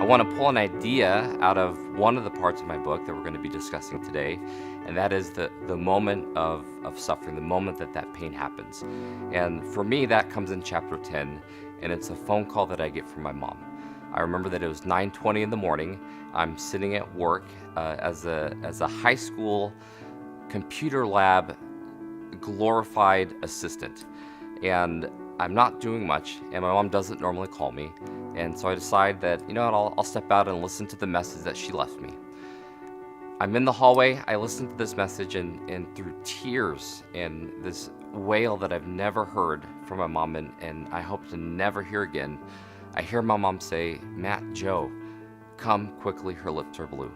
want to pull an idea out of one of the parts of my book that we're going to be discussing today, and that is the moment of suffering, the moment that pain happens. And for me, that comes in chapter 10, and it's a phone call that I get from my mom. I remember that it was 9:20 in the morning. I'm sitting at work as a high school computer lab glorified assistant, and I'm not doing much, and my mom doesn't normally call me, and so I decide that, you know what, I'll step out and listen to the message that she left me. I'm in the hallway, I listen to this message, and through tears and this wail that I've never heard from my mom, and I hope to never hear again, I hear my mom say, "Matt, Joe, come quickly, her lips are blue."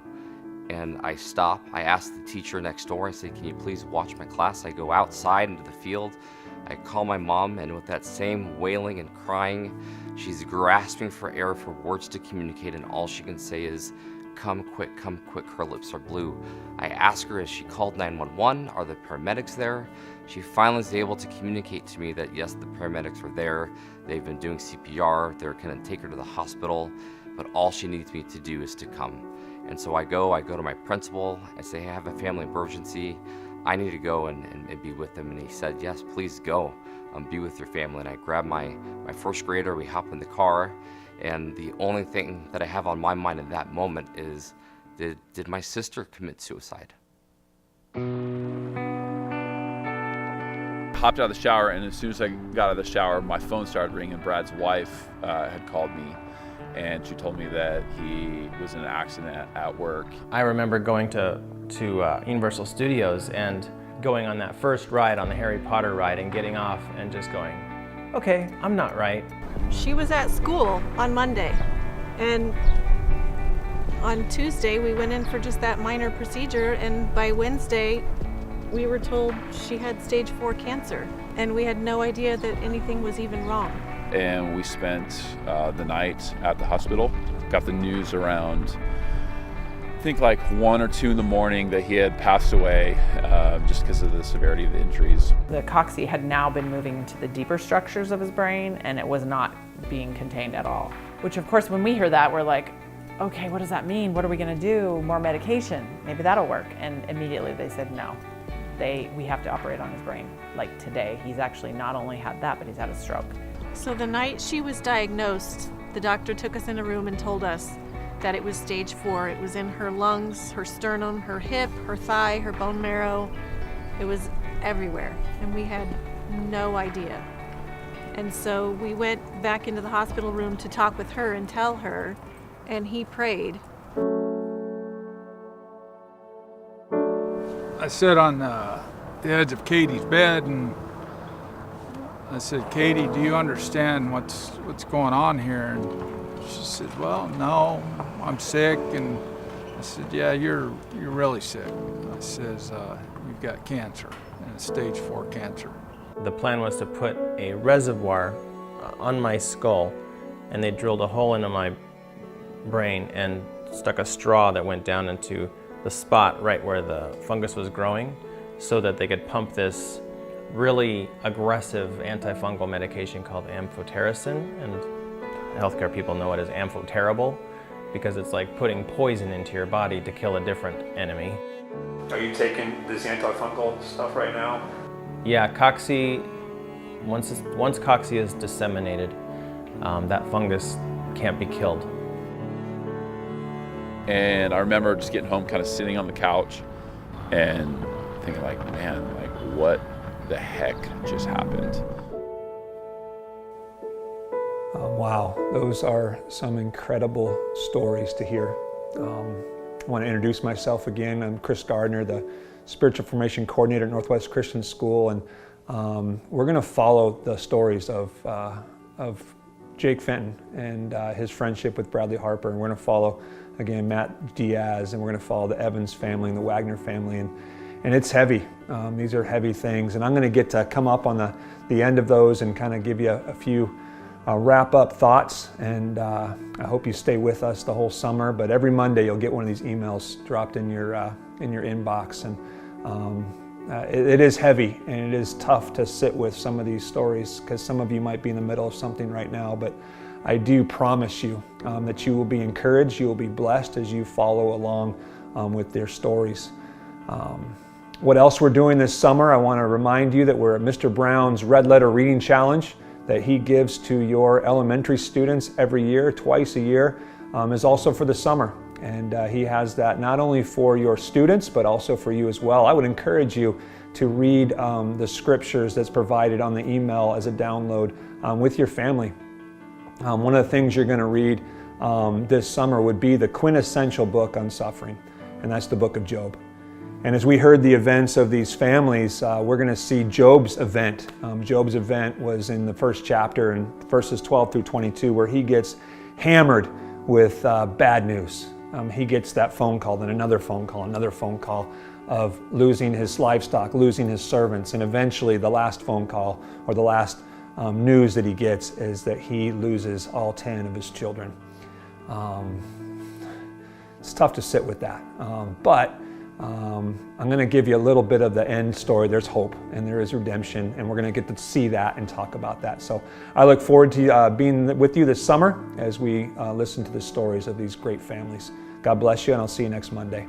And I stop, I ask the teacher next door, I say, "Can you please watch my class?" I go outside into the field, I call my mom, and with that same wailing and crying, she's grasping for air, for words to communicate, and all she can say is, come quick, her lips are blue." I ask her, has she called 911? Are the paramedics there? She finally is able to communicate to me that yes, the paramedics are there. They've been doing CPR, they're gonna take her to the hospital, but all she needs me to do is to come. And so I go to my principal, I say, "Hey, I have a family emergency, I need to go and be with them." And he said, "Yes, please go, be with your family." And I grab my first grader, we hop in the car, and the only thing that I have on my mind in that moment is, did my sister commit suicide? Hopped out of the shower, and as soon as I got out of the shower, my phone started ringing. Brad's wife had called me, and she told me that he was in an accident at work. I remember going to Universal Studios and going on that first ride, on the Harry Potter ride, and getting off and just going, okay, I'm not right. She was at school on Monday, and on Tuesday we went in for just that minor procedure, and by Wednesday we were told she had stage 4 cancer, and we had no idea that anything was even wrong. And we spent the night at the hospital. Got the news around, I think like 1 or 2 in the morning, that he had passed away just because of the severity of the injuries. The cocci had now been moving into the deeper structures of his brain, and it was not being contained at all. Which, of course, when we hear that, we're like, okay, what does that mean? What are we gonna do? More medication, maybe that'll work. And immediately they said, no, we have to operate on his brain. Like today, he's actually not only had that, but he's had a stroke. So the night she was diagnosed, the doctor took us in a room and told us that it was stage 4. It was in her lungs, her sternum, her hip, her thigh, her bone marrow. It was everywhere, and we had no idea. And so we went back into the hospital room to talk with her and tell her, and he prayed. I sat on the edge of Katie's bed, and I said, "Katie, do you understand what's going on here?" And she said, "Well, no, I'm sick." And I said, "Yeah, you're really sick." I says, "You've got cancer, and it's stage 4 cancer." The plan was to put a reservoir on my skull, and they drilled a hole into my brain and stuck a straw that went down into the spot right where the fungus was growing, so that they could pump this really aggressive antifungal medication called amphotericin, and healthcare people know it as amphoterrible, because it's like putting poison into your body to kill a different enemy. Are you taking this antifungal stuff right now? Yeah, cocci, once cocci is disseminated, that fungus can't be killed. And I remember just getting home, kind of sitting on the couch and thinking like, man, like what the heck just happened? Wow, those are some incredible stories to hear. I want to introduce myself again. I'm Chris Gardner, the Spiritual Formation Coordinator at Northwest Christian School, and we're going to follow the stories of Jake Fenton and his friendship with Bradley Harper, and we're going to follow, again, Matt Diaz, and we're going to follow the Evans family and the Wagner family, and it's heavy. These are heavy things, and I'm going to get to come up on the end of those and kind of give you a few wrap-up thoughts, and I hope you stay with us the whole summer. But every Monday you'll get one of these emails dropped in your inbox, and it is heavy, and it is tough to sit with some of these stories, because some of you might be in the middle of something right now. But I do promise you that you will be encouraged, you will be blessed as you follow along with their stories. What else we're doing this summer, I want to remind you that we're at Mr. Brown's Red Letter Reading Challenge that he gives to your elementary students every year, twice a year, is also for the summer. And he has that not only for your students, but also for you as well. I would encourage you to read the scriptures that's provided on the email as a download with your family. One of the things you're going to read this summer would be the quintessential book on suffering, and that's the book of Job. And as we heard the events of these families, we're going to see Job's event. Job's event was in the first chapter in verses 12 through 22, where he gets hammered with bad news. He gets that phone call, then another phone call of losing his livestock, losing his servants, and eventually the last phone call or the last news that he gets is that he loses all 10 of his children. It's tough to sit with that, but I'm going to give you a little bit of the end story. There's hope and there is redemption, and we're going to get to see that and talk about that. So I look forward to being with you this summer as we listen to the stories of these great families. God bless you, and I'll see you next Monday.